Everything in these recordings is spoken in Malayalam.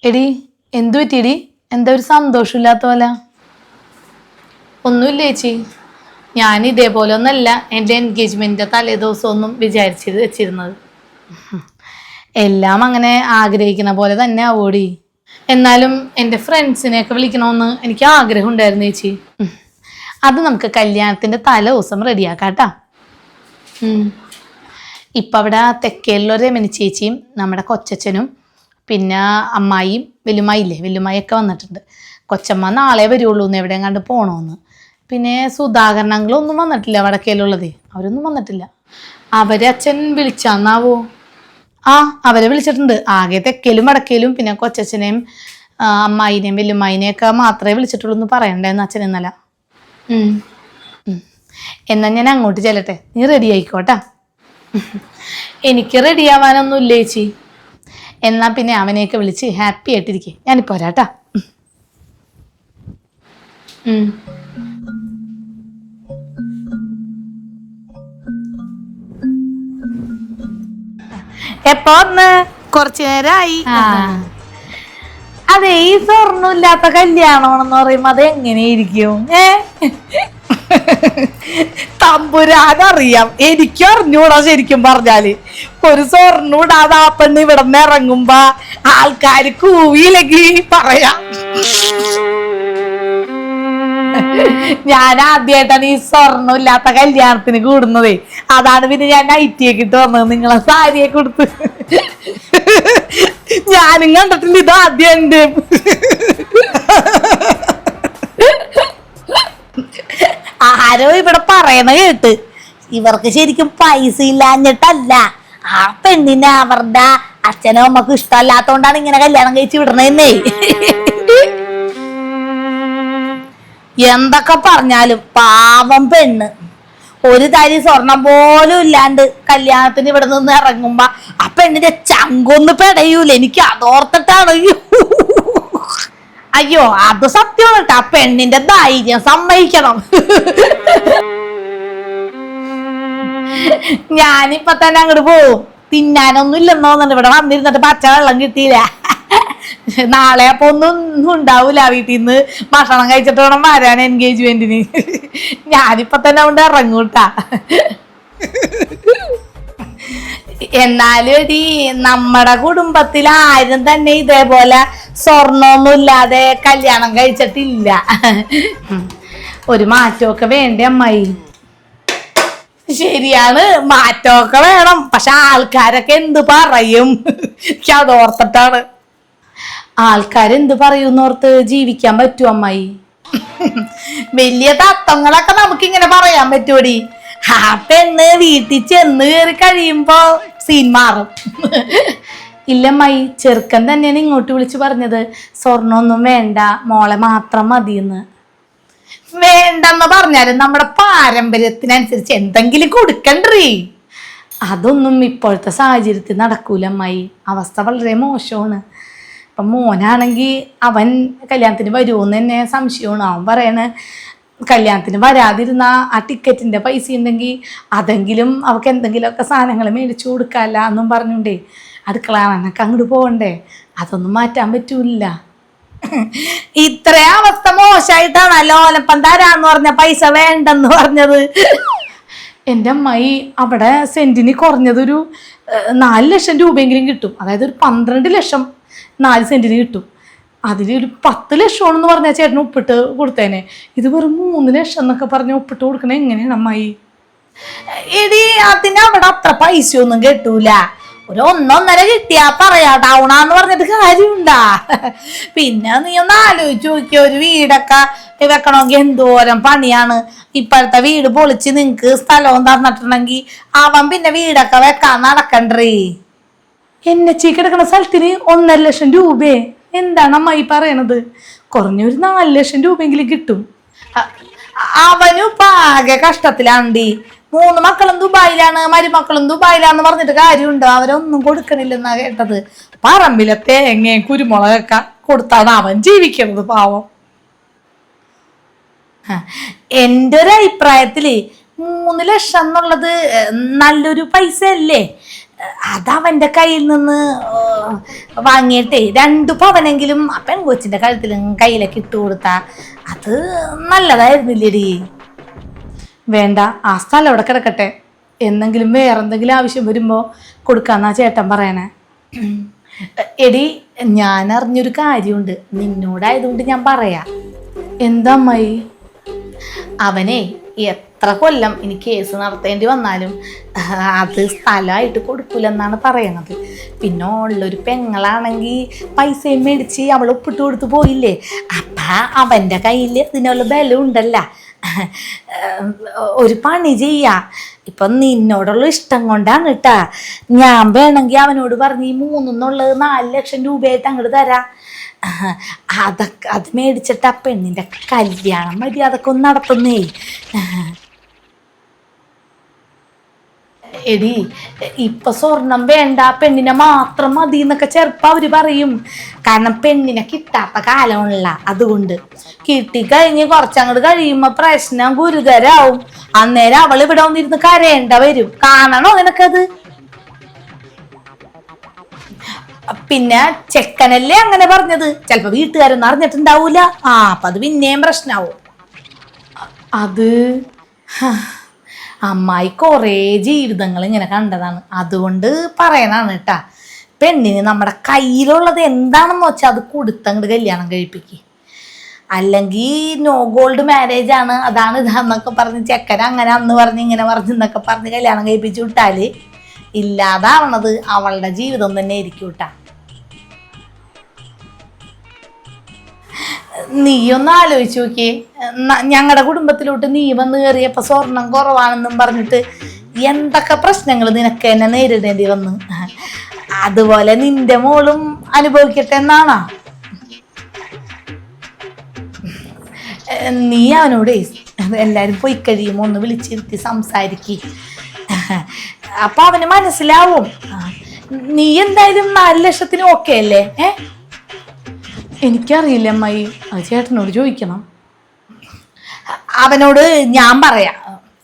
എടി എന്തു പറ്റിയടി? എന്താ ഒരു സന്തോഷമില്ലാത്ത പോലെ? ഒന്നുമില്ല ചേച്ചി, ഞാൻ ഇതേപോലെ ഒന്നല്ല എൻ്റെ എൻഗേജ്മെൻറ്റിൻ്റെ തലേദിവസം ഒന്നും വിചാരിച്ചിട്ട് വെച്ചിരുന്നത്. എല്ലാം അങ്ങനെ ആഗ്രഹിക്കുന്ന പോലെ തന്നെ ആവോടി. എന്നാലും എൻ്റെ ഫ്രണ്ട്സിനെയൊക്കെ വിളിക്കണമെന്ന് എനിക്ക് ആഗ്രഹം ഉണ്ടായിരുന്നു ചേച്ചി. അത് നമുക്ക് കല്യാണത്തിൻ്റെ തലേ ദിവസം റെഡിയാക്കാട്ടാ. ഇപ്പം അവിടെ തെക്കേലുള്ളൊരു രമണി ചേച്ചിയും നമ്മുടെ കൊച്ചച്ഛനും പിന്നെ അമ്മായിയും വെല്ലുമായിയൊക്കെ വന്നിട്ടുണ്ട്. കൊച്ചമ്മ നാളെ വരുള്ളൂ എന്ന് എവിടെയും കണ്ട് പോകണമെന്ന്. പിന്നെ സുധാകരണങ്ങളൊന്നും വന്നിട്ടില്ല, വടക്കേലുള്ളതേ അവരൊന്നും വന്നിട്ടില്ല. അവരെ അച്ഛൻ വിളിച്ചാന്നാവോ? ആ അവരെ വിളിച്ചിട്ടുണ്ട്. ആകെ തെക്കേലും വടക്കേലും പിന്നെ കൊച്ചച്ഛനെയും അമ്മായിനെയും വെല്ലുമായിനെയൊക്കെ മാത്രമേ വിളിച്ചിട്ടുള്ളൂ എന്ന് പറയണ്ടായിരുന്നു അച്ഛൻ ഇന്നലെ. എന്നാൽ ഞാൻ അങ്ങോട്ട് ചെല്ലട്ടെ, നീ റെഡി ആയിക്കോട്ടാ. എനിക്ക് റെഡി ആവാനൊന്നും ഇല്ല ചേച്ചി. എന്നാൽ പിന്നെ അവനെയൊക്കെ വിളിച്ച് ഹാപ്പി ആയിട്ടിരിക്കെ. ഞാനിപ്പോൾ വരാട്ടാ. എപ്പോ വന്ന്? കുറച്ചു നേരമായി. അതെ, ഈ സ്വർണ്ണമില്ലാത്ത കല്യാണമെന്ന് പറയുമ്പോ അത് എങ്ങനെയിരിക്കും? തമ്പുരാനറിയാം, എനിക്കും അറിഞ്ഞൂടാ. ശരിക്കും പറഞ്ഞാല് ഒരു സ്വർണ്ണം ഇടാതെ ആ പെണ്ണ് ഇവിടെ നിന്ന് ഇറങ്ങുമ്പോ ആൾക്കാര് കൂവിയില്ലെങ്കിൽ പറയാം. ഞാൻ ആദ്യമായിട്ടാണ് ഈ സ്വർണ്ണം ഇല്ലാത്ത കല്യാണത്തിന് കൂടുന്നതേ. അതാണ് പിന്നെ ഞാൻ നൈറ്റിയൊക്കെ ഇട്ട് വന്നത്, നിങ്ങളെ സാരിയെ കൊടുത്ത്. ഞാനും കണ്ടിട്ടില്ല, ഇത് ആദ്യം ഉണ്ട്. ആരോ ഇവിടെ പറയണ കേട്ട് ഇവർക്ക് ശരിക്കും പൈസ ഇല്ലാഞ്ഞിട്ടല്ല, ആ പെണ്ണിനെ അവരുടെ അച്ഛനും അമ്മക്കും ഇഷ്ടമല്ലാത്തോണ്ടാണ് ഇങ്ങനെ കല്യാണം കഴിച്ച് വിടണേന്നേ. എന്തൊക്കെ പറഞ്ഞാലും പാവം പെണ്ണ് ഒരു തരി സ്വർണം പോലും ഇല്ലാണ്ട് കല്യാണത്തിന് ഇവിടെ നിന്ന് ഇറങ്ങുമ്പോ ആ പെണ്ണിന്റെ ചങ്കൊന്ന് പെടയൂല. എനിക്ക് അതോർത്തിട്ടാണ്. അയ്യോ, അത് സത്യമാണ് കേട്ടോ. ആ പെണ്ണിന്റെ ധൈര്യം സമ്മതിക്കണം. ഞാനിപ്പൊ തന്നെ അങ്ങോട്ട് പോവും. തിന്നാനൊന്നും ഇല്ലെന്ന് തോന്നുന്നുണ്ട്. ഇവിടെ വന്നിരുന്നിട്ട് പച്ച വെള്ളം കിട്ടിയില്ല. നാളെ അപ്പൊ ഒന്നും ഉണ്ടാവൂല. വീട്ടിൽ നിന്ന് ഭക്ഷണം കഴിച്ചിട്ട് വേണം വരാൻ എൻഗേജ്മെന്റിന്. ഞാനിപ്പൊ തന്നെ കൊണ്ട് ഇറങ്ങൂട്ടാ. എന്നാലും ഈ നമ്മുടെ കുടുംബത്തിൽ ആരും തന്നെ ഇതേപോലെ സ്വർണ്ണമൊന്നും ഇല്ലാതെ കല്യാണം കഴിച്ചിട്ടില്ല. ഒരു മാറ്റമൊക്കെ വേണ്ടേ അമ്മായി? ശരിയാണ്, മാറ്റമൊക്കെ വേണം. പക്ഷെ ആൾക്കാരൊക്കെ എന്ത് പറയും അതോർത്തിട്ടാണ്. ആൾക്കാരെന്ത് പറയൂന്നോർത്ത് ജീവിക്കാൻ പറ്റുമോ അമ്മായി? വലിയ തത്വങ്ങളൊക്കെ നമുക്കിങ്ങനെ പറയാൻ പറ്റൂടി. ആ പെണ്ണ് വീട്ടിൽ ചെന്ന് കയറി കഴിയുമ്പോ സീൻ മാറും. ഇല്ലമ്മായി, ചെറുക്കൻ തന്നെയാണ് ഇങ്ങോട്ട് വിളിച്ച് പറഞ്ഞത് സ്വർണ്ണമൊന്നും വേണ്ട, മോളെ മാത്രം മതിയെന്ന്. വേണ്ടെന്ന് പറഞ്ഞാലും നമ്മുടെ പാരമ്പര്യത്തിനനുസരിച്ച് എന്തെങ്കിലും കൊടുക്കണ്ടേ? അതൊന്നും ഇപ്പോഴത്തെ സാഹചര്യത്തിൽ നടക്കൂല അമ്മായി. അവസ്ഥ വളരെ മോശമാണ്. ഇപ്പം മോനാണെങ്കിൽ അവൻ കല്യാണത്തിന് വരുമോന്ന് തന്നെ സംശയമാണ്. അവൻ പറയണ കല്യാണത്തിന് വരാതിരുന്ന ആ ടിക്കറ്റിൻ്റെ പൈസ ഉണ്ടെങ്കിൽ അതെങ്കിലും അവൾക്ക് എന്തെങ്കിലുമൊക്കെ സാധനങ്ങൾ മേടിച്ചു കൊടുക്കാമല്ല എന്നും പറഞ്ഞുകൊണ്ടേ അടുക്കളാനൊക്കെ അങ്ങോട്ട് പോകണ്ടേ. അതൊന്നും മാറ്റാൻ പറ്റൂല. ഇത്രയും അവസ്ഥ മോശമായിട്ടാണല്ലോ ഓലപ്പം തരാന്ന് പറഞ്ഞ പൈസ വേണ്ടെന്ന് പറഞ്ഞത്. എൻ്റെ അമ്മായി, അവിടെ സെന്റിന് കുറഞ്ഞതൊരു 4 ലക്ഷം രൂപയെങ്കിലും കിട്ടും. അതായത് ഒരു 12 ലക്ഷം 4 സെന്റിന് കിട്ടും. അതിലൊരു 10 ലക്ഷമാണെന്ന് പറഞ്ഞാൽ ചേട്ടന് ഒപ്പിട്ട് കൊടുത്തേനെ. ഇത് വെറും 3 ലക്ഷം എന്നൊക്കെ പറഞ്ഞ് ഒപ്പിട്ട് കൊടുക്കണേ എങ്ങനെയാണ് അമ്മായി? എടി, അതിനവിടെ അത്ര പൈസയൊന്നും കിട്ടൂല. ഒരു 1.5 കിട്ടിയാ പറയാ ടൗണാന്ന് പറഞ്ഞിട്ട് കാര്യമുണ്ടാ? പിന്നെ നീ ഒന്ന് ആലോചിച്ച് നോക്കിയ, ഒരു വീടൊക്കെ വെക്കണമെങ്കിൽ എന്തോരം പണിയാണ്. ഇപ്പോഴത്തെ വീട് പൊളിച്ച് നിങ്ങക്ക് സ്ഥലവും തന്നിട്ടുണ്ടെങ്കിൽ അവൻ പിന്നെ വീടൊക്കെ വെക്കാൻ നടക്കണ്ടേ. എന്നെ കിടക്കുന്ന സ്ഥലത്തിന് 1.5 ലക്ഷം രൂപയെ എന്താണ് അമ്മായി പറയണത്? കുറഞ്ഞൊരു 4 ലക്ഷം രൂപയെങ്കിലും കിട്ടും. അവനും ആകെ കഷ്ടത്തിലാണ്ടി. 3 മക്കളും ദുബായിലാണ്, മരുമക്കളും ദുബായിലാന്ന് പറഞ്ഞിട്ട് കാര്യമുണ്ടോ? അവരൊന്നും കൊടുക്കണില്ലെന്നാ കേട്ടത്. പറമ്പിലെ തേങ്ങയും കുരുമുളകൊക്കെ കൊടുത്താണ് അവൻ ജീവിക്കുന്നത്, പാവം. എൻ്റെ ഒരു അഭിപ്രായത്തില് 3 ലക്ഷം എന്നുള്ളത് നല്ലൊരു പൈസ അല്ലേ? അതവന്റെ കയ്യിൽ നിന്ന് വാങ്ങിയിട്ടേ 2 പവനെങ്കിലും ആ പെൺകൊച്ചിന്റെ കഴുത്തിലും കയ്യിലൊക്കെ ഇട്ട് കൊടുത്താ അത് നല്ലതായിരുന്നില്ലേടി. വേണ്ട, ആ സ്ഥലം അവിടെ കിടക്കട്ടെ. എന്നെങ്കിലും വേറെന്തെങ്കിലും ആവശ്യം വരുമ്പോ കൊടുക്കാന്നാ ചേട്ടൻ പറയണേ. എടി, ഞാൻ അറിഞ്ഞൊരു കാര്യമുണ്ട്, നിന്നോടായതുകൊണ്ട് ഞാൻ പറയാ. എന്താ അമ്മായി? അവനെ എത്ര കൊല്ലം ഇനി കേസ് നടത്തേണ്ടി വന്നാലും അത് സ്ഥലമായിട്ട് കൊടുക്കൂലെന്നാണ് പറയണത്. പിന്നെ ഉള്ളൊരു പെങ്ങളാണെങ്കിൽ പൈസയും മേടിച്ച് അവൾ ഒപ്പിട്ട് കൊടുത്ത് പോയില്ലേ, അപ്പം അവൻ്റെ കയ്യിൽ ഇതിനുള്ള ബലം ഉണ്ടല്ല. ഒരു പണി ചെയ്യാ, ഇപ്പം നിന്നോടുള്ള ഇഷ്ടം കൊണ്ടാണ് കേട്ടാ. ഞാൻ വേണമെങ്കിൽ അവനോട് പറഞ്ഞ് ഈ 3 4 ലക്ഷം രൂപയായിട്ട് അങ്ങോട്ട് തരാം. അത് മേടിച്ചിട്ട് ആ പെണ്ണിൻ്റെ കല്യാണം മര്യാദക്ക് ഒന്ന് നടത്തുന്നേ. എടി, ഇപ്പൊ സ്വർണം വേണ്ട, പെണ്ണിനെ മാത്രം മതി എന്നൊക്കെ ചെറുപ്പം അവര് പറയും. കാരണം പെണ്ണിനെ കിട്ടാത്ത കാലമുള്ള, അതുകൊണ്ട് കിട്ടിക്കഴിഞ്ഞ് കുറച്ചങ്ങോട്ട് കഴിയുമ്പോ പ്രശ്നം ഗുരുതരാവും. അന്നേരം അവൾ ഇവിടെ വന്നിരുന്ന് കരയേണ്ട വരും. കാണണോ നിനക്കത്? പിന്നെ ചെക്കനല്ലേ അങ്ങനെ പറഞ്ഞത്, ചിലപ്പോ വീട്ടുകാരൊന്നും അറിഞ്ഞിട്ടുണ്ടാവൂല. അപ്പൊ അത് പിന്നെയും പ്രശ്നാവും. അത് അമ്മായി കുറേ ജീവിതങ്ങൾ ഇങ്ങനെ കണ്ടതാണ്, അതുകൊണ്ട് പറയണാണ് കേട്ടാ. പെണ്ണിന് നമ്മുടെ കയ്യിലുള്ളത് എന്താണെന്ന് വെച്ചാൽ അത് കൊടുത്തങ്ങോട്ട് കല്യാണം കഴിപ്പിക്കുക. അല്ലെങ്കിൽ നോ ഗോൾഡ് മാരേജ് ആണ്, അതാണ് ഇതാന്നൊക്കെ പറഞ്ഞ് ചെക്കൻ അങ്ങനെ അന്ന് പറഞ്ഞ് ഇങ്ങനെ പറഞ്ഞ് എന്നൊക്കെ പറഞ്ഞ് കല്യാണം കഴിപ്പിച്ചു വിട്ടാല് ഇല്ലാതാവണത് അവളുടെ ജീവിതം തന്നെ ആയിരിക്കും കേട്ടാ. നീ ഒന്ന് ആലോചിച്ച് നോക്കിയേ, ഞങ്ങളുടെ കുടുംബത്തിലോട്ട് നീ വന്ന് കയറിയപ്പോൾ സ്വർണം കുറവാണെന്നും പറഞ്ഞിട്ട് എന്തൊക്കെ പ്രശ്നങ്ങൾ നിനക്ക് തന്നെ നേരിടേണ്ടി വന്നു. അതുപോലെ നിന്റെ മോളും അനുഭവിക്കട്ടെ എന്നാണോ? നീ അവനോട് എല്ലാവരും പോയി കഴിയുമ്പോൾ ഒന്ന് വിളിച്ചിരുത്തി സംസാരിക്കുക, അപ്പൊ അവന് മനസ്സിലാവും. നീ എന്തായാലും 4 ലക്ഷത്തിന് ഓക്കെ അല്ലേ? എനിക്കറിയില്ല അമ്മായി, അത് ചേട്ടനോട് ചോദിക്കണം. അവനോട് ഞാൻ പറയാം.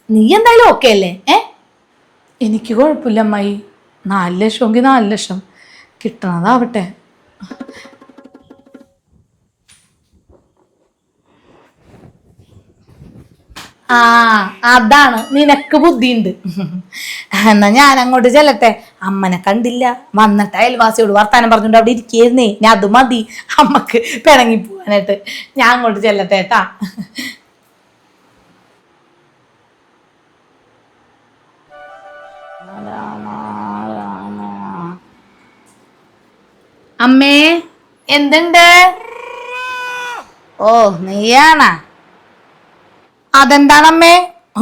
നീ എന്തായാലും ഓക്കെ അല്ലേ? എനിക്ക് കുഴപ്പമില്ല അമ്മായി, 4 ലക്ഷമെങ്കിൽ 4 ലക്ഷം കിട്ടണതാവട്ടെ. അതാണ്, നിനക്ക് ബുദ്ധിയുണ്ട്. എന്നാ ഞാൻ അങ്ങോട്ട് ചെല്ലട്ടെ. അമ്മനെ കണ്ടില്ല, വന്നിട്ട് അയൽവാസിയോട് വർത്താനം പറഞ്ഞോണ്ട് അവിടെ ഇരിക്കുന്നേ. ഞാൻ അത് മതി അമ്മക്ക് പിണങ്ങി പോവാനായിട്ട്. ഞാൻ അങ്ങോട്ട് ചെല്ലട്ടെ കേട്ടാ. അമ്മേ, എന്തുണ്ട്? ഓ, നീയാണാ? അതെന്താണമ്മേ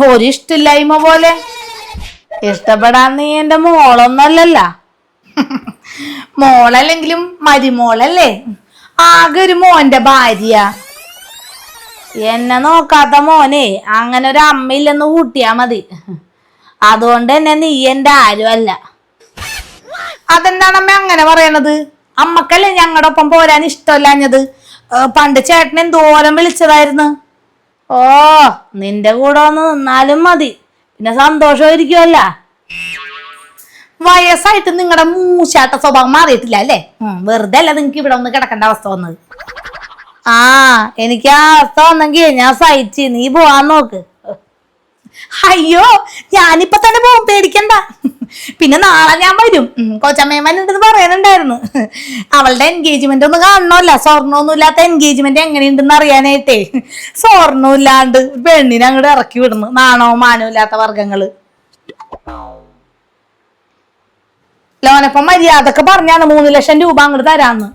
ഒരു ഇഷ്ടമില്ലായ്മ പോലെ? ഇഷ്ടപ്പെടാൻ നീ എന്റെ മോളൊന്നല്ലല്ല. മോളല്ലെങ്കിലും മരുമോളല്ലേ, ആകെ ഒരു മോന്റെ ഭാര്യ. എന്നെ നോക്കാത്ത മോനെ അങ്ങനെ ഒരു അമ്മയില്ലെന്ന് കൂട്ടിയാ മതി. അതുകൊണ്ട് തന്നെ നീ എന്റെ ആരുമല്ല. അതെന്താണമ്മ അങ്ങനെ പറയണത്? അമ്മക്കല്ലേ ഞങ്ങളുടെ ഒപ്പം പോരാൻ ഇഷ്ടമല്ലാഞ്ഞത്? പണ്ട് ചേട്ടൻ എന്തോരം വിളിച്ചതായിരുന്നു. ഓ, നിന്റെ കൂടെ ഒന്ന് നിന്നാലും മതി, പിന്നെ സന്തോഷമായിരിക്കുമല്ല. വയസ്സായിട്ട് നിങ്ങളുടെ മൂശാട്ട സ്വഭാവം മാറിയിട്ടില്ല അല്ലേ? വെറുതെ അല്ല നിങ്ങക്ക് ഇവിടെ ഒന്ന് കിടക്കേണ്ട അവസ്ഥ വന്നത്. എനിക്ക് ആ അവസ്ഥ വന്നെങ്കിൽ ഞാൻ സഹിച്ച്, നീ പോവാൻ നോക്ക്. അയ്യോ, ഞാനിപ്പൊ തന്നെ പോകും, പേടിക്കണ്ട. പിന്നെ നാളെ ഞാൻ വരും. കൊച്ചമ്മേമ്മനുണ്ടെന്ന് പറയാനുണ്ടായിരുന്നു. അവളുടെ എൻഗേജ്മെന്റ് ഒന്ന് കാണണമല്ല, സ്വർണ്ണമൊന്നും ഇല്ലാത്ത എൻഗേജ്മെന്റ് എങ്ങനെയുണ്ടെന്ന് അറിയാനായിട്ടേ. സ്വർണ്ണം ഇല്ലാണ്ട് പെണ്ണിനെ അങ്ങോട്ട് ഇറക്കി വിടുന്നു, നാണവും മാനവും ഇല്ലാത്ത വർഗങ്ങള്. ലോനപ്പം മര്യാദക്ക് പറഞ്ഞാണ് 3 ലക്ഷം രൂപ അങ്ങോട്ട് തരാന്ന്.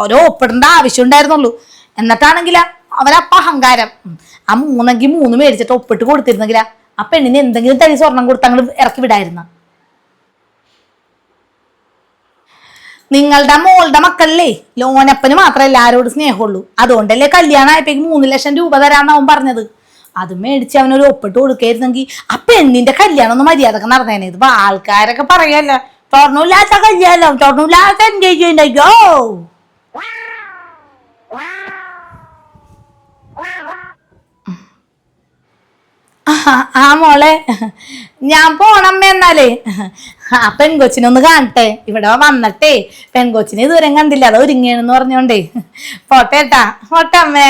ഓരോ ഒപ്പിടേണ്ട ആവശ്യം ഉണ്ടായിരുന്നുള്ളൂ. എന്നിട്ടാണെങ്കിലാ അവരപ്പ അഹങ്കാരം. ആ 3 എങ്കിൽ 3 മേടിച്ചിട്ട് ഒപ്പിട്ട് കൊടുത്തിരുന്നെങ്കിലാ ആ പെണ്ണിന് എന്തെങ്കിലും തരി സ്വർണം കൊടുത്ത് അങ്ങോട്ട് ഇറക്കി വിടായിരുന്ന. നിങ്ങളുടെ മോളുടെ മക്കളിലേ ലോനപ്പന് മാത്രമേ എല്ലാരോടും സ്നേഹമുള്ളൂ. അതുകൊണ്ടല്ലേ കല്യാണം ആയപ്പോഴേക്ക് 3 ലക്ഷം രൂപ തരാന്നാവും പറഞ്ഞത്. അത് മേടിച്ച് അവനൊരു ഒപ്പിട്ട് കൊടുക്കായിരുന്നെങ്കിൽ ആ പെണ്ണിന്റെ കല്യാണം ഒന്ന് മര്യാദക്ക് നടന്നേനെ. ഇതിപ്പോ ആൾക്കാരൊക്കെ പറയല്ല, സ്വർണ്ണമില്ലാത്ത കല്യാണം, സ്വർണ്ണമില്ലാത്ത എൻഗേജ്മെന്റ്. അയ്യോ, മോളെ ഞാൻ പോണമ്മ. എന്നാലേ ആ പെൺകൊച്ചിനെ ഒന്ന് കാണട്ടെ, ഇവിടെ വന്നട്ടെ. പെൺകൊച്ചിനെ ഇതുവരെ കണ്ടില്ല, അത് ഒരുങ്ങിയെന്ന് പറഞ്ഞോണ്ടേ. പോട്ടേട്ടാ, പോട്ടെ അമ്മേ.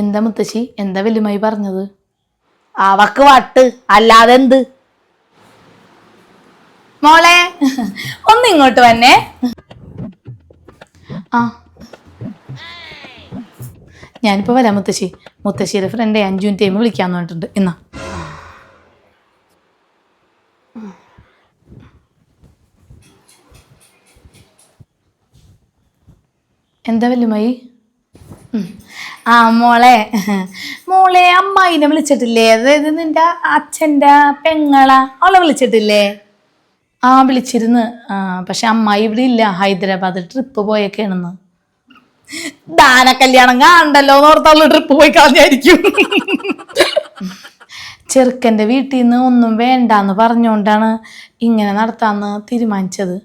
എന്താ മുത്തശ്ശി, എന്താ വല്യമ്മായി പറഞ്ഞത്? അവക്ക് വട്ട്, അല്ലാതെ എന്ത്. മോളെ ഒന്ന് ഇങ്ങോട്ട് വന്നേ. ആ ഞാനിപ്പോ വരാം മുത്തശ്ശി. മുത്തശ്ശിയുടെ ഫ്രണ്ട് 5 മിനിറ്റ് കഴിയുമ്പോൾ വിളിക്കാന്ന് പറഞ്ഞിട്ടുണ്ട്. എന്നാ എന്താ വല്യമ്മായി? ആ മോളെ, മോളെ അമ്മായിനെ വിളിച്ചിട്ടില്ലേ? അതായത് നിന്റെ അച്ഛൻ്റെ പെങ്ങള, അവളെ വിളിച്ചിട്ടില്ലേ? ആ വിളിച്ചിരുന്ന്. പക്ഷെ അമ്മായി ഇവിടെ ഇല്ല, ഹൈദരാബാദ് ട്രിപ്പ് പോയേക്കാണെന്ന്. ദാന കല്യാണം കാണണ്ടല്ലോ എന്നോർത്തുള്ള ട്രിപ്പ് പോയി കളഞ്ഞായിരിക്കും. ചെറുക്കൻ്റെ വീട്ടിൽ നിന്ന് ഒന്നും വേണ്ടാന്ന് പറഞ്ഞുകൊണ്ടാണ് ഇങ്ങനെ നടത്താന്ന് തീരുമാനിച്ചത്.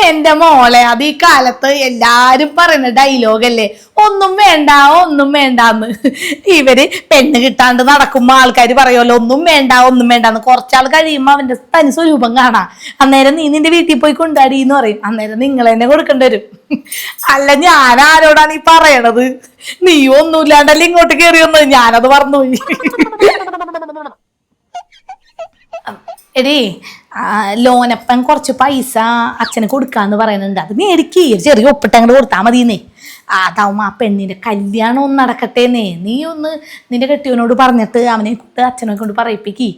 എന്റെ മോളെ, അത് ഈ കാലത്ത് എല്ലാരും പറയുന്ന ഡയലോഗല്ലേ, ഒന്നും വേണ്ട ഒന്നും വേണ്ടാന്ന്. ഇവര് പെണ്ണ് കിട്ടാണ്ട് നടക്കുമ്പോ ആൾക്കാർ പറയുമല്ലോ ഒന്നും വേണ്ട ഒന്നും വേണ്ടാന്ന്. കുറച്ചാൾ കഴിയുമ്പോ അവന്റെ തനി സ്വരൂപം കാണാം. അന്നേരം നീ നിന്റെ വീട്ടിൽ പോയി കൊണ്ടാടി എന്ന് പറയും. അന്നേരം നിങ്ങൾ തന്നെ കൊടുക്കേണ്ടി വരും. അല്ല, ഞാൻ ആരോടാണ് ഈ പറയണത്? നീ ഒന്നുമില്ലാണ്ടല്ലേ ഇങ്ങോട്ട് കയറി വന്നത്, ഞാനത് മറന്നുപോയി. എടീ, ലോനപ്പൻ കുറച്ച് പൈസ അച്ഛന് കൊടുക്കാന്ന് പറയുന്നുണ്ട്. അത് മേടിക്ക്, ചെറിയ ഒപ്പിട്ട് അങ്ങോട്ട് കൊടുത്താൽ മതിന്നേ. അതാവുമ്പോ ആ പെണ്ണിന്റെ കല്യാണം ഒന്ന് നടക്കട്ടേന്നേ. നീ ഒന്ന് നിന്റെ കെട്ടിയവനോട് പറഞ്ഞിട്ട് അവനെ കൊണ്ട് അച്ഛനെ കൊണ്ട് പറയിപ്പിക്കി.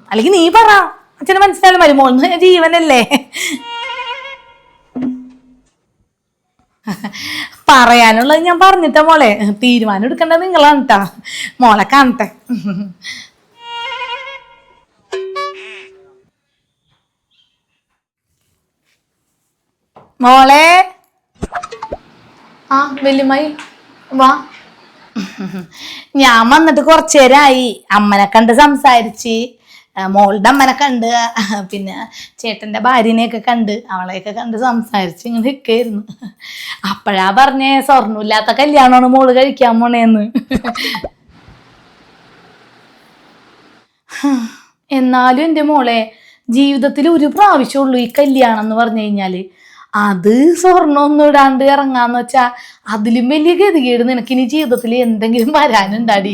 അല്ലെങ്കിൽ നീ പറ, അച്ഛന് മനസ്സിലായാലും മരുമോൾന്ന് ജീവനല്ലേ. പറയാനുള്ളത് ഞാൻ പറഞ്ഞിട്ടാ മോളെ, തീരുമാനം എടുക്കേണ്ടത് നിങ്ങളാണ് കേട്ടാ. മോളെ കാണട്ടെ. മോളെ. ആ വല്യമ്മായി വാ. ഞാൻ വന്നിട്ട് കുറച്ചു നേരമായി. അമ്മനെ കണ്ട് സംസാരിച്ച്, മോളുടെ അമ്മനെ കണ്ട്, പിന്നെ ചേട്ടൻ്റെ ഭാര്യനെയൊക്കെ കണ്ട്, അവളെയൊക്കെ കണ്ട് സംസാരിച്ച് ഇങ്ങനെ നിൽക്കായിരുന്നു. അപ്പോഴാ പറഞ്ഞേ സ്വർണ്ണമില്ലാത്ത കല്യാണമാണ് മോള് കഴിക്കാൻ പോണേന്ന്. എന്നാലും എൻ്റെ മോളെ, ജീവിതത്തിൽ ഒരു പ്രാവശ്യമുള്ളൂ ഈ കല്യാണം എന്ന് പറഞ്ഞു കഴിഞ്ഞാല്. അത് സ്വർണ്ണമൊന്നും ഇടാണ്ട് ഇറങ്ങാന്ന് വെച്ചാ അതിലും വലിയ ഗതികേട് നിനക്കിനി ജീവിതത്തിൽ എന്തെങ്കിലും വരാനുണ്ടാടി.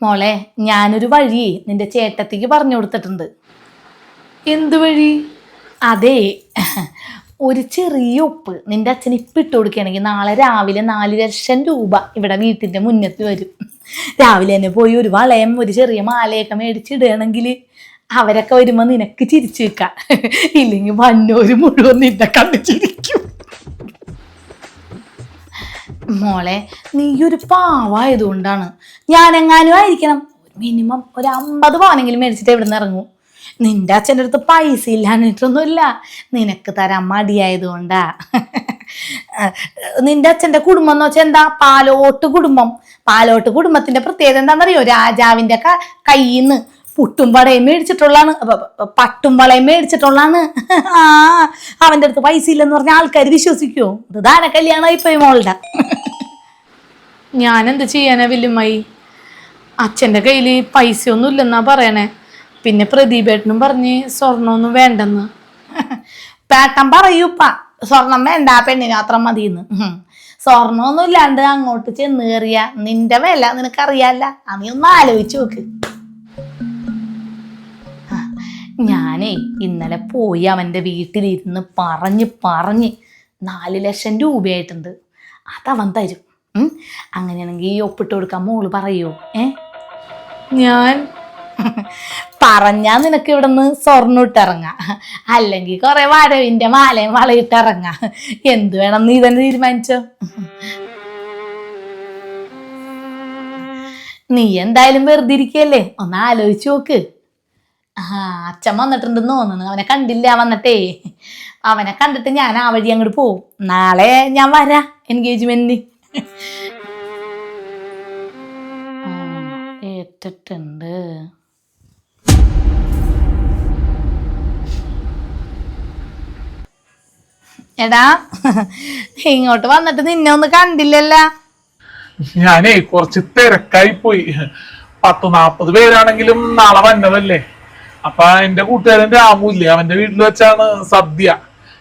മോളെ, ഞാനൊരു വഴി നിന്റെ ചേട്ടത്തിക്ക് പറഞ്ഞു കൊടുത്തിട്ടുണ്ട്. എന്ത് വഴി? അതെ, ഒരു ചെറിയ ഒപ്പ് നിന്റെ അച്ഛൻ ഇപ്പം ഇട്ട് കൊടുക്കുകയാണെങ്കിൽ നാളെ രാവിലെ 4 ലക്ഷം രൂപ ഇവിടെ വീട്ടിന്റെ മുന്നത്ത് വരും. രാവിലെ തന്നെ പോയി ഒരു വളയം ഒരു ചെറിയ മാലയൊക്കെ മേടിച്ചിടുകയാണെങ്കിൽ അവരൊക്കെ വരുമ്പോ നിനക്ക് ചിരിച്ചു വെക്കാം. ഇല്ലെങ്കിൽ വന്നോര് മുഴുവൻ നിന്നെ കണ്ടു ചിരിക്കും. മോളെ, നീയൊരു പാവായതുകൊണ്ടാണ്. ഞാനെങ്ങാനും ആയിരിക്കണം മിനിമം ഒരു 50 പവനെങ്കിലും മേടിച്ചിട്ട് എവിടെ നിന്ന് ഇറങ്ങും. നിന്റെ അച്ഛൻ്റെ അടുത്ത് പൈസ ഇല്ലാന്നിട്ടൊന്നുമില്ല, നിനക്ക് തരാൻ മടിയായതുകൊണ്ടാ. നിന്റെ അച്ഛൻ്റെ കുടുംബം എന്ന് വെച്ചാൽ എന്താ? പാലോട്ട് കുടുംബം. പാലോട്ട് കുടുംബത്തിന്റെ പ്രത്യേകത എന്താണെന്നറിയോ? രാജാവിന്റെ കയ്യിൽ നിന്ന് പുട്ടും വളയും മേടിച്ചിട്ടുള്ളതാണ്, പട്ടും വളയും മേടിച്ചിട്ടുള്ളതാണ്. ആ, അവൻ്റെ അടുത്ത് പൈസ ഇല്ലെന്ന് പറഞ്ഞാൽ ആൾക്കാർ വിശ്വസിക്കുമോ? ഇത് ദാന കല്യാണമായിപ്പോയി മോളുടെ. ഞാനെന്ത് ചെയ്യാനാ വല്യമ്മായി? അച്ഛൻ്റെ കയ്യിൽ പൈസ ഒന്നും ഇല്ലെന്നാ പറയണേ. പിന്നെ പ്രദീപേട്ടനും പറഞ്ഞ് സ്വർണ്ണമൊന്നും വേണ്ടെന്ന്. പേട്ടൻ പറയൂപ്പ സ്വർണം വേണ്ട, പെണ്ണിന് മാത്രം മതിയെന്ന്. സ്വർണ്ണമൊന്നും ഇല്ലാണ്ട് അങ്ങോട്ട് ചെന്ന് കയറിയ നിന്റെ വില നിനക്കറിയാല്ല. നീ ഒന്ന് ആലോചിച്ച് നോക്ക്. ഞാനേ ഇന്നലെ പോയി അവൻ്റെ വീട്ടിലിരുന്ന് പറഞ്ഞ് 4 ലക്ഷം രൂപയായിട്ടുണ്ട്. അതവൻ തരും. അങ്ങനെയാണെങ്കിൽ ഈ ഒപ്പിട്ട് കൊടുക്കാൻ മോള് പറയൂ? ഞാൻ പറഞ്ഞാ നിനക്ക് ഇവിടെ നിന്ന് സ്വർണ്ണം ഇട്ടിറങ്ങാം, അല്ലെങ്കിൽ കുറെ വരവിന്റെ മാലയും വളയിട്ടിറങ്ങാം. എന്ത് വേണം നീ തന്നെ തീരുമാനിച്ചോ. നീ എന്തായാലും വെറുതെ ഇരിക്കല്ലേ, ഒന്ന് ആലോചിച്ച് നോക്ക്. അച്ഛൻ വന്നിട്ടുണ്ടെന്ന് തോന്നുന്നു. അവനെ കണ്ടില്ല വന്നിട്ടേ. അവനെ കണ്ടിട്ട് ഞാൻ ആ വഴി അങ്ങോട്ട് പോവും. നാളെ ഞാൻ വരാം എൻഗേജ്മെന്റിന്. ഏറ്റിട്ടുണ്ട്. എടാ, ഇങ്ങോട്ട് വന്നിട്ട് നിന്നെ ഒന്ന് കണ്ടില്ലല്ലോ. ഞാനേ കുറച്ച് തിരക്കായി പോയി. 10-40 പേരാണെങ്കിലും നാളെ വന്നതല്ലേ. അപ്പൊ എന്റെ കൂട്ടുകാരൻ രാമുല്ലേ, അവന്റെ വീട്ടിൽ വെച്ചാണ് സദ്യ.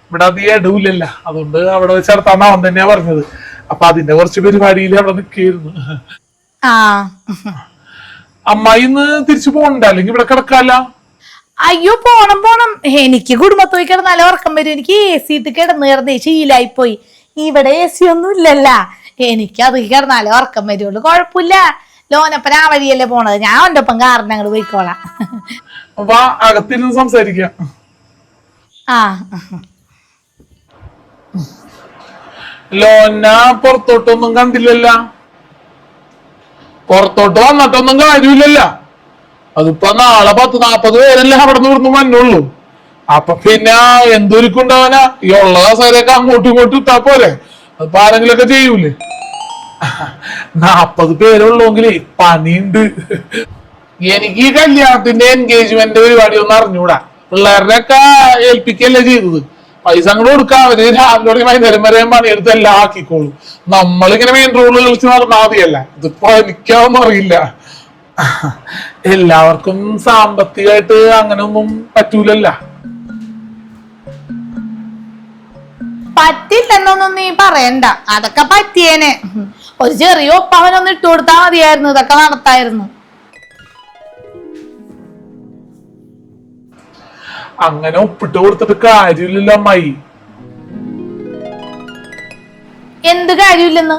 ഇവിടെ അധികം ഇടവില്ലല്ല, അതുകൊണ്ട് അവിടെ വെച്ച് നടത്താന്ന് അവൻ തന്നെയാ പറഞ്ഞത്. അപ്പൊ അതിന്റെ കുറച്ച് പരിപാടിയിൽ അവിടെ നിൽക്കായിരുന്നു. ആ അമ്മായി ഇന്ന് തിരിച്ചു പോകണ്ട, അല്ലെങ്കിൽ ഇവിടെ കിടക്കാല. അയ്യോ പോണം പോണം, എനിക്ക് കുടുംബത്തോയി കിടന്നാലേ ഉറക്കം വരും. എനിക്ക് AC ഇട്ട് കിടന്ന് ശീലായി പോയി. ഇവിടെ AC ഒന്നും ഇല്ലല്ല, എനിക്ക് അത് കിടന്നാലേ ഉറക്കം വരുള്ളൂ. കുഴപ്പമില്ല, ലോനപ്പൻ ആ വഴിയല്ലേ പോണത്, ഞാൻ അവന്റെ ഒപ്പം കാറിന് അങ്ങോട്ട് പോയിക്കോളാം. വാ, അകത്തിരുന്ന് സംസാരിക്കാം. ആ ലോന പുറത്തോട്ടൊന്നും കണ്ടില്ലല്ല. പുറത്തോട്ട് വന്നിട്ടൊന്നും കാര്യമില്ലല്ല. അതിപ്പോ നാളെ 10-40 പേരല്ലേ അവിടെ നിന്ന് ഇവിടുന്ന് വന്നുള്ളൂ. അപ്പൊ പിന്നെ എന്തൊരുക്കുണ്ടാവാനാ, ഈ ഉള്ള കസേരയൊക്കെ അങ്ങോട്ടും ഇങ്ങോട്ടും ഇട്ടാ പോരെ, അതിപ്പോ ആരെങ്കിലൊക്കെ ചെയ്യൂലേ. 40 പേരുള്ളൂങ്കിലേ പണിയുണ്ട്. എനിക്ക് ഈ കല്യാണത്തിന്റെ എൻഗേജ്മെന്റ് പരിപാടി ഒന്നും അറിഞ്ഞൂടാ. പിള്ളേരുടെ ഒക്കെ ഏൽപ്പിക്കല്ലേ ചെയ്തത്. പൈസ അങ്ങോട്ട് കൊടുക്കാം, അവര് രാവിലെ വൈകുന്നേരം വരെ പണിയെടുത്ത് എല്ലാം ആക്കിക്കോളും. നമ്മളിങ്ങനെ മെയിൻ റോഡിൽ കളിച്ച് നടന്നാൽ മതിയല്ല. ഇതിപ്പോ എനിക്കാവൊന്നും അറിയില്ല. എല്ലാവർക്കും സാമ്പത്തികമായിട്ട് അങ്ങനെ ഒന്നും പറ്റൂലല്ല. പറ്റില്ലെന്നൊന്നും നീ പറയണ്ട, അതൊക്കെ പറ്റിയേനെ. ഒരു ചെറിയ ഒപ്പവനൊന്ന് ഇട്ടു കൊടുത്താ മതിയായിരുന്നു, ഇതൊക്കെ നടത്തായിരുന്നു. അങ്ങനെ ഒപ്പിട്ട് കൊടുത്തിട്ട് കാര്യമില്ലല്ലോ അമ്മായി. എന്ത് കാര്യമില്ലെന്ന്?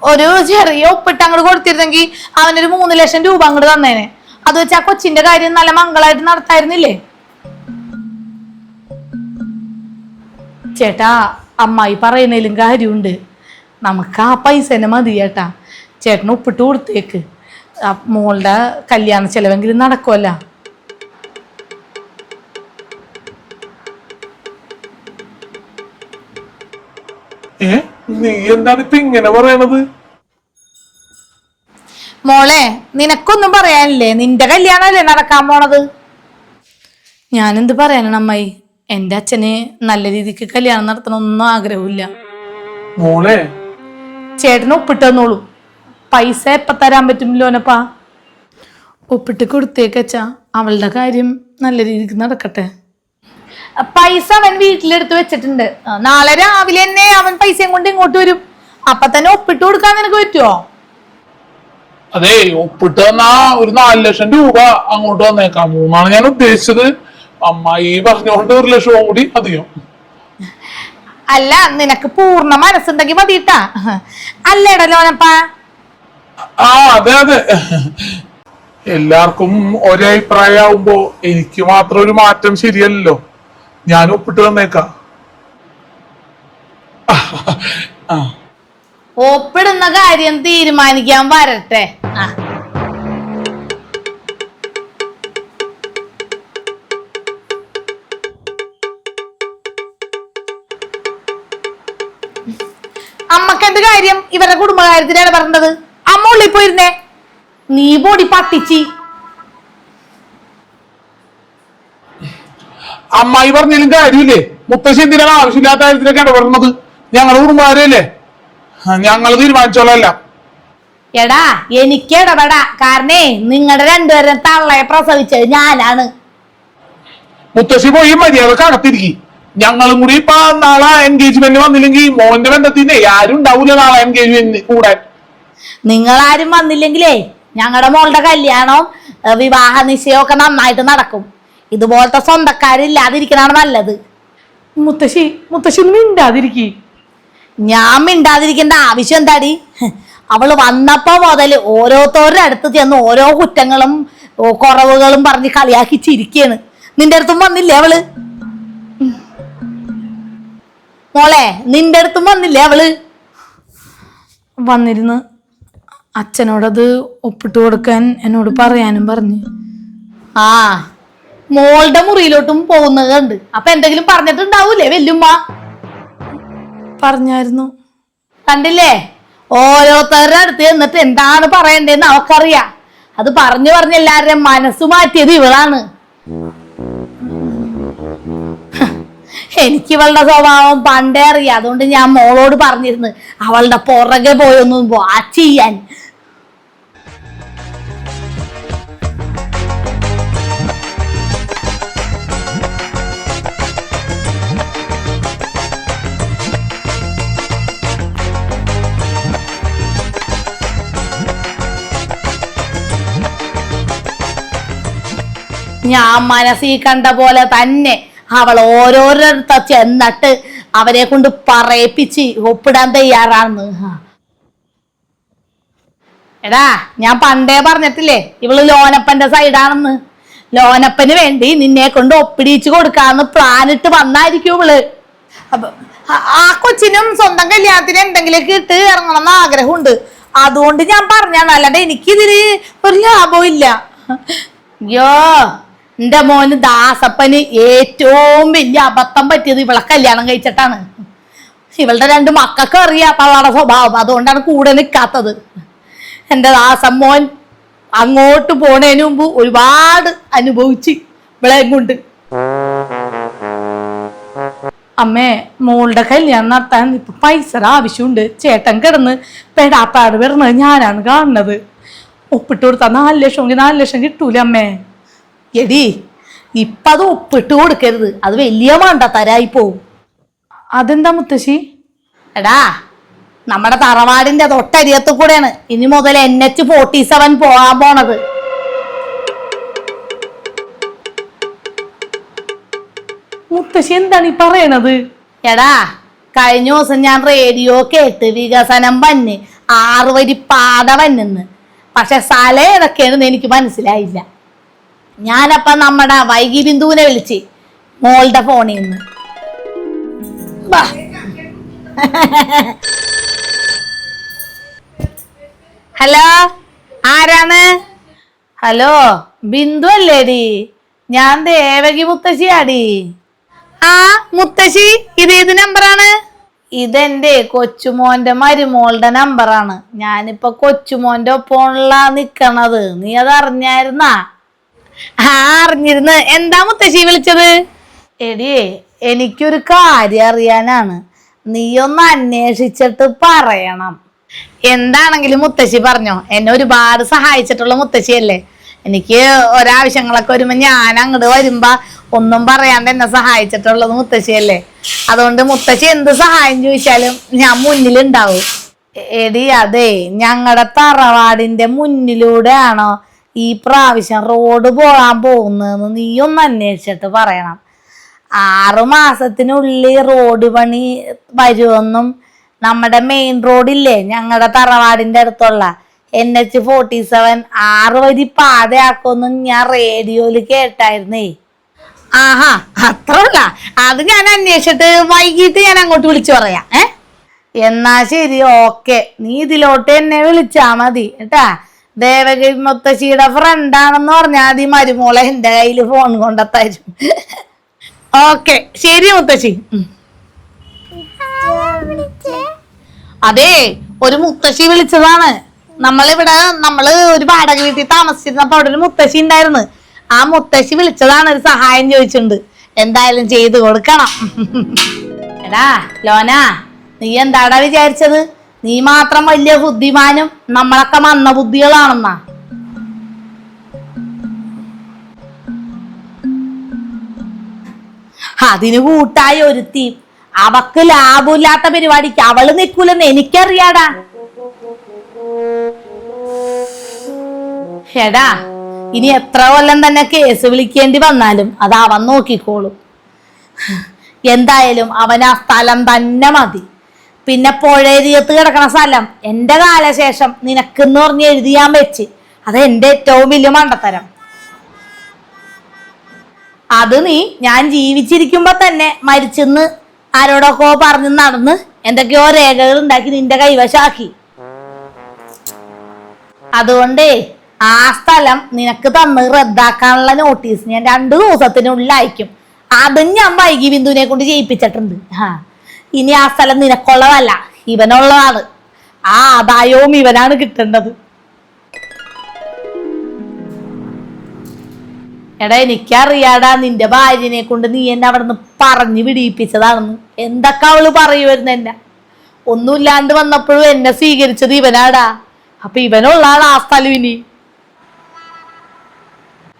ഒരു ചെറിയ ഒപ്പിട്ട് അങ്ങോട്ട് കൊടുത്തിരുന്നെങ്കിൽ അവനൊരു 3 ലക്ഷം രൂപ അങ്ങോട്ട് തന്നേനെ. അത് വെച്ച് ആ കൊച്ചിന്റെ കാര്യം നല്ല മംഗളായിട്ട് നടത്തായിരുന്നില്ലേ? ചേട്ടാ, അമ്മായി പറയുന്നതിലും കാര്യമുണ്ട്. നമുക്ക് ആ പൈസ തന്നെ മതി ചേട്ടാ. ചേട്ടന് ഒപ്പിട്ട് കൊടുത്തേക്ക്, മോളുടെ കല്യാണ ചെലവെങ്കിലും നടക്കുമല്ല. നീ എന്താണ് ഇപ്പൊ ഇങ്ങനെ പറയണത്? മോളെ, നിനക്കൊന്നും പറയാനില്ലേ? നിന്റെ കല്യാണല്ലേ നടക്കാൻ പോണത്. ഞാനെന്ത് പറയാനാണ് അമ്മായി, എന്റെ അച്ഛന് നല്ല രീതിക്ക് കല്യാണം നടത്തണമെന്നൊന്നും ആഗ്രഹമില്ല. മോളെ, ചേട്ടന് ഒപ്പിട്ട് തന്നോളൂ. പൈസ എപ്പ തരാൻ പറ്റുമല്ലോനപ്പാ? ഒപ്പിട്ട് കൊടുത്തേക്കച്ചാ, അവളുടെ കാര്യം നല്ല രീതിക്ക് നടക്കട്ടെ. പൈസ അവൻ വീട്ടിലെടുത്ത് വെച്ചിട്ടുണ്ട്. നാളെ രാവിലെ തന്നെ അവൻ പൈസയും കൊണ്ട് ഇങ്ങോട്ട് വരും. അപ്പൊ തന്നെ ഒപ്പിട്ട് കൊടുക്കാൻ നിനക്ക് പറ്റുമോ? അതെ, ഒപ്പിട്ട് തന്നാ ഒരു 4 ലക്ഷം രൂപ അങ്ങോട്ട് വന്നേക്കാം. 3 ഞാൻ ഉദ്ദേശിച്ചത്. അമ്മായി പറഞ്ഞുകൊണ്ട് 1 ലക്ഷവും കൂടി അധികം. അല്ല, നിനക്ക് പൂർണ്ണ മനസ്സുണ്ടെങ്കിൽ മതിട്ടാ. അല്ലേടാ ലോനപ്പാ? ആ അതെ അതെ, എല്ലാവർക്കും ഒരേ അഭിപ്രായമാവുമ്പോ എനിക്ക് മാത്രം ഒരു മാറ്റം ശരിയല്ലല്ലോ. ഞാൻ ഒപ്പിട്ട് തന്നേക്കാം. ഒപ്പിടുന്ന കാര്യം തീരുമാനിക്കാൻ വരട്ടെ. അമ്മക്ക് എന്ത് കാര്യം ഇവരുടെ കുടുംബകാര്യത്തിനാണ് പറഞ്ഞത്? അമ്മ ഉള്ളിൽ പോയിരുന്നേ. നീ പൊടി പട്ടിച്ചി. അമ്മായി പറഞ്ഞാലും കാര്യമില്ലേ? മുത്തശ്ശി എന്തിനാണ് ആവശ്യമില്ലാത്ത കാര്യത്തിലൊക്കെ ഇടപെടുന്നത്? ഞങ്ങളുടെ കുടുംബക്കാരല്ലേ, ഞങ്ങൾ തീരുമാനിച്ചോളല്ല. എടാ, എനിക്ക് ഇടപെടാ. കാരണേ നിങ്ങളുടെ രണ്ടുപേരും തള്ളയെ പ്രസവിച്ചത് ഞാനാണ്. മുത്തശ്ശി പോയി മര്യാദക്ക് അകത്തിരിക്കും. ഞങ്ങളും കൂടി ഇപ്പൊ നാളെ എൻഗേജ്മെന്റ് വന്നില്ലെങ്കിൽ മോന്റെ ബന്ധത്തിന് ആരും ഉണ്ടാവൂല നാളെ എൻഗേജ്മെന്റ് കൂടാൻ. നിങ്ങളാരും വന്നില്ലെങ്കിലേ ഞങ്ങളുടെ മോളുടെ കല്യാണവും വിവാഹ നിശ്ചയവും ഒക്കെ നന്നായിട്ട് നടക്കും. ഇതുപോലത്തെ സ്വന്തക്കാരില്ലാതിരിക്കണാണ് നല്ലത്. മുത്തശ്ശി ഒന്നും മിണ്ടാതിരിക്കി. ഞാൻ മിണ്ടാതിരിക്കേണ്ട ആവശ്യം എന്താടി? അവള് വന്നപ്പോ മുതൽ ഓരോരുത്തരുടെ അടുത്ത് ചെന്ന് ഓരോ കുറ്റങ്ങളും കുറവുകളും പറഞ്ഞ് കളിയാക്കി ചിരിക്കാണ്. നിന്റെ അടുത്തും വന്നില്ലേ അവള്? മോളെ, നിന്റെ അടുത്തും വന്നില്ലേ അവള്? വന്നിരുന്നു. അച്ഛനോടത് ഒപ്പിട്ട് കൊടുക്കാൻ എന്നോട് പറയാനും പറഞ്ഞു. ആ, മോളുടെ മുറിയിലോട്ടും പോകുന്നത് കണ്ട്. അപ്പൊ എന്തെങ്കിലും പറഞ്ഞിട്ടുണ്ടാവൂലേ വല്യമ്മ? പറഞ്ഞായിരുന്നു. കണ്ടില്ലേ, ഓരോരുത്തരുടെ അടുത്ത് എന്നിട്ട് എന്താണ് പറയണ്ടേന്ന് അവക്കറിയാം. അത് പറഞ്ഞു എല്ലാവരുടെയും മനസ്സ് മാറ്റിയത് ഇവളാണ്. എനിക്ക് ഇവളുടെ സ്വഭാവം പണ്ടേ അറിയാം. അതുകൊണ്ട് ഞാൻ മോളോട് പറഞ്ഞിരുന്നു അവളുടെ പുറകെ പോയൊന്നും വാച്ച് ചെയ്യാൻ. ഞാൻ മനസ്സിൽ കണ്ട പോലെ തന്നെ അവൾ ഓരോരുത്ത ചെന്നിട്ട് അവരെ കൊണ്ട് പറയിപ്പിച്ച് ഒപ്പിടാൻ തയ്യാറാണ്. എടാ, ഞാൻ പണ്ടേ പറഞ്ഞിട്ടില്ലേ ഇവള് ലോനപ്പന്റെ സൈഡാണെന്ന്. ലോനപ്പന് വേണ്ടി നിന്നെ കൊണ്ട് ഒപ്പിടിച്ചു കൊടുക്കാന്ന് പ്ലാനിട്ട് വന്നായിരിക്കും ഇവള്. അപ്പൊ ആ കൊച്ചിനും സ്വന്തം കല്യാണത്തിന് എന്തെങ്കിലുമൊക്കെ ഇട്ട് ഇറങ്ങണം എന്ന് ആഗ്രഹമുണ്ട്. അതുകൊണ്ട് ഞാൻ പറഞ്ഞാണ്, അല്ലാണ്ട് എനിക്കിതില് ഒരു ലാഭവും ഇല്ല. അയ്യോ, എന്റെ മോന് ദാസപ്പന് ഏറ്റവും വലിയ അബദ്ധം പറ്റിയത് ഇവളെ കല്യാണം കഴിച്ചിട്ടാണ്. ഇവളുടെ 2 മക്കൾക്ക് അറിയാം അവളുടെ സ്വഭാവം. അതുകൊണ്ടാണ് കൂടെ നിൽക്കാത്തത്. എന്റെ ദാസമ്മോൻ അങ്ങോട്ട് പോണതിന് മുമ്പ് ഒരുപാട് അനുഭവിച്ച് ഇവളെയും കൊണ്ട്. അമ്മേ, മോളുടെ കല്യാണം നടത്താൻ ഇപ്പൊ പൈസയുടെ ആവശ്യമുണ്ട്. ചേട്ടൻ കിടന്ന് പെടാപ്പാട് വരുന്നത് ഞാനാണ് കാണുന്നത്. ഒപ്പിട്ട് കൊടുത്താൽ 4 ലക്ഷം 4 ലക്ഷം കിട്ടൂല അമ്മേ. എടി, ഇപ്പൊ അത് ഒപ്പിട്ട് കൊടുക്കരുത്, അത് വലിയ മണ്ടത്തരായി പോവും. അതെന്താ മുത്തശ്ശി? എടാ, നമ്മുടെ തറവാടിന്റെ തൊട്ടരിയത്തു കൂടെയാണ് ഇനി മുതൽ NH47 പോകാൻ പോണത്. മുത്തശ്ശി എന്താണ് ഈ പറയണത്? എടാ, കഴിഞ്ഞ ദിവസം ഞാൻ റേഡിയോ കേട്ട് വികസനം വന്ന് 6 വരി പാത വന്നെന്ന്. പക്ഷെ സ്ഥലം ഏതൊക്കെയാണെന്ന് എനിക്ക് മനസ്സിലായില്ല. ഞാനപ്പ നമ്മുടെ വൈകി ബിന്ദുവിനെ വിളിച്ച് മോളുടെ ഫോണിൽ നിന്ന്. ഹലോ, ആരാണ്? ഹലോ, ബിന്ദു അല്ലേടി? ഞാൻ ദേവകി മുത്തശ്ശിയാടി. ആ മുത്തശ്ശി, ഇതേത് നമ്പറാണ്? ഇതെന്റെ കൊച്ചുമോന്റെ മരുമോളുടെ നമ്പറാണ്. ഞാനിപ്പൊ കൊച്ചുമോന്റെ ഒപ്പമുള്ള നിക്കണത്. നീ അത് അറിഞ്ഞായിരുന്നാ? ആ, അറിഞ്ഞിരുന്നു. എന്താ മുത്തശ്ശി വിളിച്ചത്? എടിയേ, എനിക്കൊരു കാര്യം അറിയാനാണ്. നീ ഒന്ന് അന്വേഷിച്ചിട്ട് പറയണം. എന്താണെങ്കിലും മുത്തശ്ശി പറഞ്ഞോ. എന്നെ ഒരുപാട് സഹായിച്ചിട്ടുള്ള മുത്തശ്ശിയല്ലേ. എനിക്ക് ഒരാവശ്യങ്ങളൊക്കെ വരുമ്പോ ഞാൻ അങ്ങോട്ട് വരുമ്പോ ഒന്നും പറയാണ്ട് എന്നെ സഹായിച്ചിട്ടുള്ളത് മുത്തശ്ശിയല്ലേ. അതുകൊണ്ട് മുത്തശ്ശി എന്ത് സഹായം ചോദിച്ചാലും ഞാൻ മുന്നിലുണ്ടാവും. എടി, അതെ, ഞങ്ങളുടെ തറവാടിന്റെ മുന്നിലൂടെ ആണോ ഈ പ്രാവശ്യം റോഡ് പോകാൻ പോകുന്നതെന്ന് നീ ഒന്ന് അന്വേഷിച്ചിട്ട് പറയണം. 6 മാസത്തിനുള്ളിൽ റോഡ് പണി വരുമെന്നും നമ്മുടെ മെയിൻ റോഡില്ലേ ഞങ്ങളുടെ തറവാടിന്റെ അടുത്തുള്ള NH47 6 വരി പാതയാക്കുമെന്നും ഞാൻ റേഡിയോയില് കേട്ടായിരുന്നേ. ആഹാ, അത്രല്ല. അത് ഞാൻ അന്വേഷിച്ചിട്ട് വൈകിട്ട് ഞാൻ അങ്ങോട്ട് വിളിച്ചു പറയാം. എന്നാ ശരി, ഓക്കെ. നീ ഇതിലോട്ട് എന്നെ വിളിച്ചാ മതി കേട്ടാ. ദേവകി മുത്തശ്ശിയുടെ ഫ്രണ്ടാണെന്ന് പറഞ്ഞാൽ ആദ്യ മരുമോളെ എന്റെ കയ്യിൽ ഫോൺ കൊണ്ടെത്താരും. ഓക്കെ, ശരി മുത്തശ്ശി. അതെ, ഒരു മുത്തശ്ശി വിളിച്ചതാണ്. നമ്മള് ഒരു വാടക വീട്ടിൽ താമസിച്ചിരുന്നപ്പോ അവിടെ ഒരു മുത്തശ്ശി ഉണ്ടായിരുന്നു. ആ മുത്തശ്ശി വിളിച്ചതാണ്, ഒരു സഹായം ചോദിച്ചിട്ടുണ്ട്. എന്തായാലും ചെയ്തു കൊടുക്കണം. എടാ ലോന, നീ എന്താടാ വിചാരിച്ചത്? നീ മാത്രം വലിയ ബുദ്ധിമാനും നമ്മളൊക്കെ മന്ദബുദ്ധികളാണെന്നാ? അതിന് കൂട്ടായി ഒരുത്തി. അവക്ക് ലാഭമില്ലാത്ത പരിപാടിക്ക് അവള് നിൽക്കൂലെന്ന് എനിക്കറിയാടാ. എടാ, ഇനി എത്ര കൊല്ലം തന്നെ കേസ് വിളിക്കേണ്ടി വന്നാലും അത് അവൻ നോക്കിക്കോളും. എന്തായാലും അവൻ ആ സ്ഥലം തന്നെ മതി. പിന്നെ പുഴയരിയത്ത് കിടക്കണ സ്ഥലം എന്റെ കാലശേഷം നിനക്കെന്ന് പറഞ്ഞ് എഴുതിയാൻ വെച്ച്, അത് എന്റെ ഏറ്റവും വലിയ മണ്ടത്തരം. അത് നീ ഞാൻ ജീവിച്ചിരിക്കുമ്പോ തന്നെ മരിച്ചെന്ന് ആരോടൊക്കെ പറഞ്ഞ് നടന്ന് എന്തൊക്കെയോ രേഖകൾ ഉണ്ടാക്കി നിന്റെ കൈവശാക്കി. അതുകൊണ്ടേ ആ സ്ഥലം നിനക്ക് തന്ന് റദ്ദാക്കാനുള്ള നോട്ടീസ് ഞാൻ 2 ദിവസത്തിനുള്ളിൽ അയക്കും. അതും ഞാൻ വൈകി ബിന്ദുവിനെ കൊണ്ട് ചെയ്യിപ്പിച്ചിട്ടുണ്ട്. ഇനി ആ സ്ഥലം നിനക്കുള്ളതല്ല, ഇവനുള്ളതാണ്. ആ ആദായവും ഇവനാണ് കിട്ടേണ്ടത്. എടാ എനിക്കറിയാടാ നിന്റെ ഭാര്യനെ കൊണ്ട് നീ എന്നെ അവിടെ നിന്ന് പറഞ്ഞു വിടിയിപ്പിച്ചതാണെന്ന്. എന്തൊക്കെ അവള് പറയുമായിരുന്നു എന്നെ. ഒന്നുമില്ലാണ്ട് വന്നപ്പോഴും എന്നെ സ്വീകരിച്ചത് ഇവനാടാ. അപ്പൊ ഇവനുള്ള ആൾ ആ സ്ഥലം ഇനി.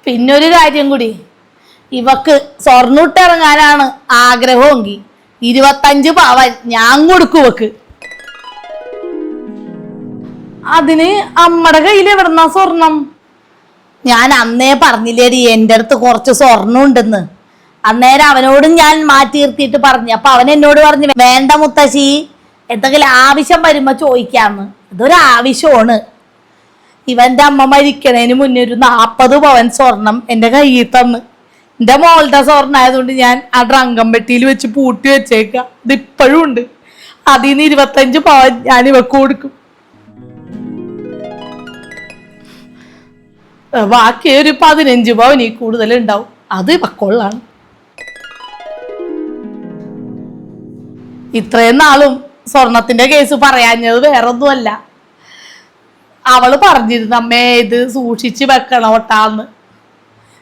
പിന്നൊരു കാര്യം കൂടി, ഇവക്ക് സ്വർണ്ണുട്ടിറങ്ങാനാണ് ആഗ്രഹമെങ്കിൽ 25 പവൻ ഞാൻ കൊടുക്കും ഇവക്ക്. അതിന് അമ്മടെ കയ്യിൽ എവിടുന്നാ സ്വർണം? ഞാൻ അന്നേ പറഞ്ഞില്ലേടി എൻ്റെ അടുത്ത് കുറച്ച് സ്വർണ്ണം ഉണ്ടെന്ന്. അന്നേരം അവനോടും ഞാൻ മാറ്റി നിർത്തിയിട്ട് പറഞ്ഞു. അപ്പൊ അവൻ എന്നോട് പറഞ്ഞു, വേണ്ട മുത്തശ്ശി, എന്തെങ്കിലും ആവശ്യം വരുമ്പോ ചോദിക്കാന്ന്. ഇതൊരു ആവശ്യമാണ്. ഇവന്റെ അമ്മ മരിക്കണേന് മുന്നേ ഒരു 40 പവൻ സ്വർണം എൻ്റെ കയ്യിൽ തന്ന്. എൻ്റെ മോളുടെ സ്വർണ്ണം ആയതുകൊണ്ട് ഞാൻ ആ ഡ്രങ്കംപെട്ടിയിൽ വെച്ച് പൂട്ടി വെച്ചേക്ക. ഇതിപ്പോഴും ഉണ്ട്. അതിൽ നിന്ന് 25 പവൻ ഞാൻ ഇവക്ക് കൊടുക്കും. ബാക്കി ഒരു 15 പവൻ കൂടുതൽ ഉണ്ടാവും. അത് ഇവക്കൊള്ളാണ്. ഇത്രയും നാളും സ്വർണത്തിന്റെ കേസ് പറയാഞ്ഞത് വേറൊന്നുമല്ല. അവള് പറഞ്ഞിരുന്നു, അമ്മേ ഇത് സൂക്ഷിച്ച് വെക്കണോട്ടാന്ന്.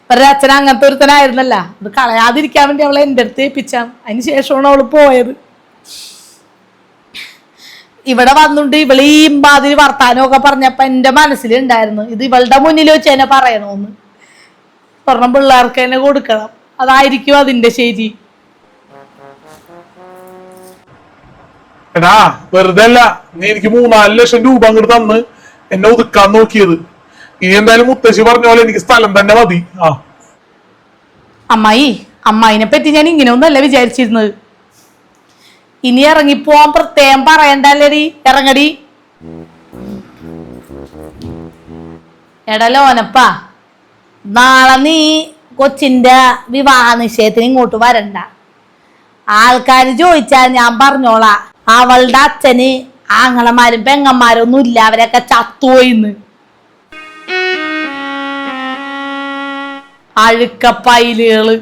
ഇവരുടെ അച്ഛൻ അങ്ങനത്തെ ഒരുത്തനായിരുന്നല്ല. അത് കളയാതിരിക്കാൻ വേണ്ടി അവളെ എൻ്റെ അടുത്ത് ഏൽപ്പിച്ചാണ്. അതിന് ശേഷമാണ് അവള് പോയത്. ഇവിടെ വന്നുകൊണ്ട് ഇവള് ഈ ഇമ്പാതിരി വർത്താനമൊക്കെ പറഞ്ഞപ്പോ എൻ്റെ മനസ്സിലുണ്ടായിരുന്നു, ഇത് ഇവളുടെ മുന്നിൽ വെച്ച് തന്നെ പറയണമെന്ന്. സ്വർണം പിള്ളേർക്ക് തന്നെ കൊടുക്കണം, അതായിരിക്കും അതിന്റെ ശരി. എടാ വെറുതെ അല്ല നീ എനിക്ക് 3-4 ലക്ഷം രൂപ അങ്ങോട്ട് തന്ന് എന്നെ ഒതുക്കാൻ നോക്കിയത്. ഇനി എന്തായാലും മുത്തശ്ശി പറഞ്ഞ പോലെ എനിക്ക് സ്ഥലം തന്നെ മതി. അമ്മായിനെ പറ്റി ഞാൻ ഇങ്ങനെ ഒന്നല്ല വിചാരിച്ചിരുന്നത്. ഇനി ഇറങ്ങിപ്പോവാൻ പ്രത്യേകം പറയണ്ടല്ലേടി, ഇറങ്ങടി. എടലോനപ്പാ, നാളെ നീ കൊച്ചിന്റെ വിവാഹ നിശ്ചയത്തിന് ഇങ്ങോട്ട് വരണ്ട. ആൾക്കാർ ചോദിച്ചാൽ ഞാൻ പറഞ്ഞോളാ, അവളുടെ അച്ഛന് ആങ്ങളമാരും പെങ്ങന്മാരും ഒന്നും ഇല്ല, അവരൊക്കെ ചത്തുപോയിന്ന്. അഴുക്കപ്പൈലുകള്.